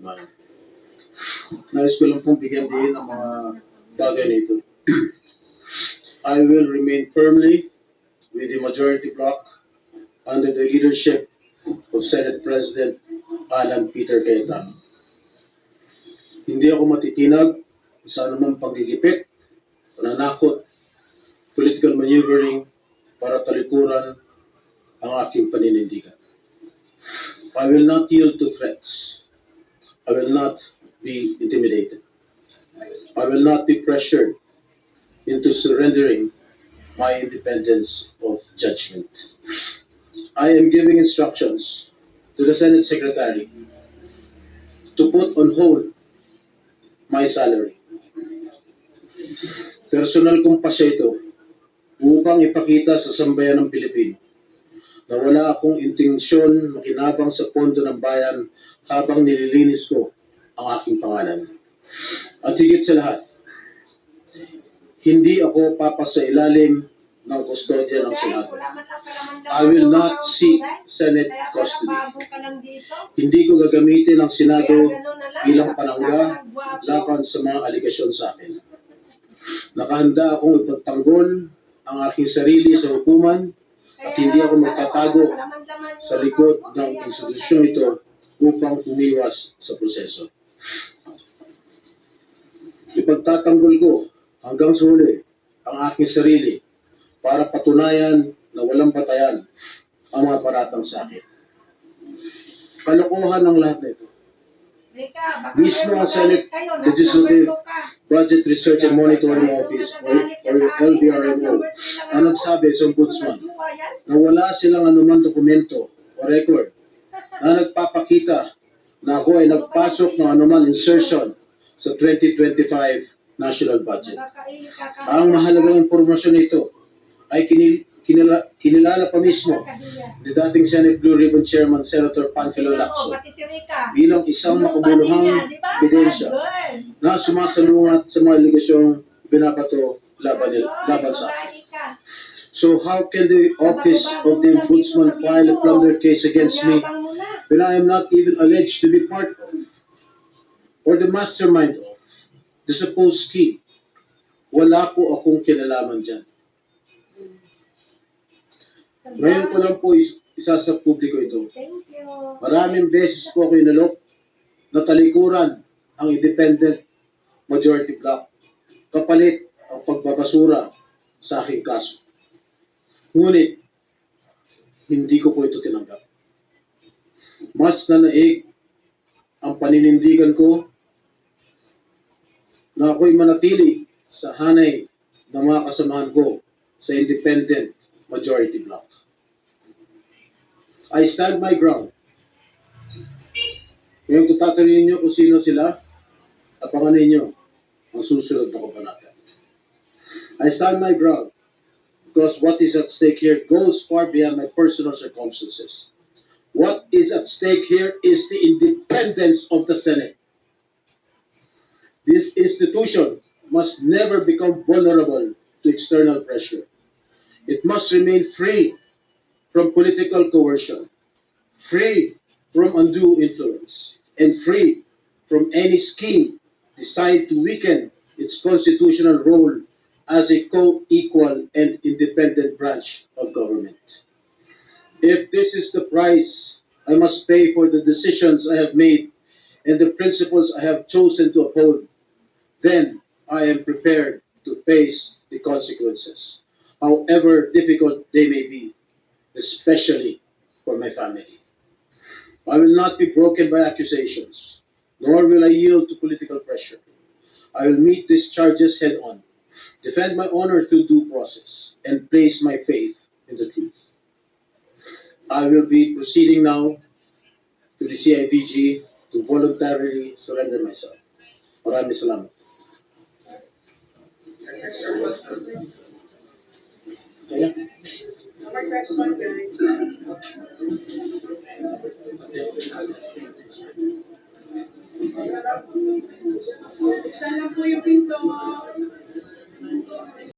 bayan. Nais ko lang pong bigyan din ang mga bagay na ito. I will remain firmly with the majority bloc under the leadership of Senate President Alan Peter Cayetano. Hindi ako matitinag sa anumang paggigipit, pananakot, political maneuvering para talikuran ang aking paninindigan. I will not yield to threats. I will not be intimidated. I will not be pressured into surrendering my independence of judgment. I am giving instructions to the Senate Secretary to put on hold my salary. Personal kong pasya ito upang ipakita sa sambayan ng Pilipino na wala akong intensyon makinabang sa pondo ng bayan habang nililinis ko ang aking pangalan. At higit sa lahat, hindi ako papasailalim ng kustodya ng Senado. I will not seek Senate custody. Hindi ko gagamitin ang Senado bilang panangga laban sa mga aligasyon sa akin. Nakahanda akong ipagtanggol ang aking sarili sa hukuman at hindi ako magtatago sa likod ng institusyong ito upang umiwas sa proseso. Ipagtatanggol ko hanggang sa huli ang aking sarili para patunayan na walang batayan ang mga paratang sa akin. Kalokohan ng lahat na ito. Mismo ang Senate Legislative Budget Research and Monitoring Office or LBRMO ang nagsabi sa Ombudsman na wala silang anumang dokumento o record na nagpapakita na ako ay nagpasok ng anumang insertion sa 2025 National Budget. Ang mahalagang impormasyon nito ay kinilala pa mismo ni dating Senate Blue Ribbon Chairman Senator Panfilo Lacson bilang isang makabuluhang ebidensya na sumasalungat sa mga aligasyong binabato laban sa akin. So how can the Office of the Ombudsman file a plunder case against me when I am not even alleged to be part of or the mastermind of the supposed scheme? Wala po akong kinalaman dyan. Ngayon ko lang po isa sa publiko ito. Maraming beses po ako inalok na talikuran ang independent majority bloc kapalit ang pagbabasura sa aking kaso. Ngunit, hindi ko po ito tinanggap. Mas nanaig ang paninindigan ko na ako'y manatili sa hanay ng mga kasamahan ko sa independent majority bloc. I stand my ground. Ngayon kung tatanungin niyo kung sino sila, abangan ninyo ang susunod na kabanata. I stand my ground because what is at stake here goes far beyond my personal circumstances. What is at stake here is the independence of the Senate. This institution must never become vulnerable to external pressure. It must remain free from political coercion, free from undue influence, and free from any scheme designed to weaken its constitutional role as a co-equal and independent branch of government. If this is the price I must pay for the decisions I have made and the principles I have chosen to uphold, then I am prepared to face the consequences, however difficult they may be, especially for my family. I will not be broken by accusations, nor will I yield to political pressure. I will meet these charges head-on, defend my honor through due process, and place my faith in the truth. I will be proceeding now to the CIDG to voluntarily surrender myself. Maraming salamat. Kaya? More question, guys. Buksan lang po yung pinto.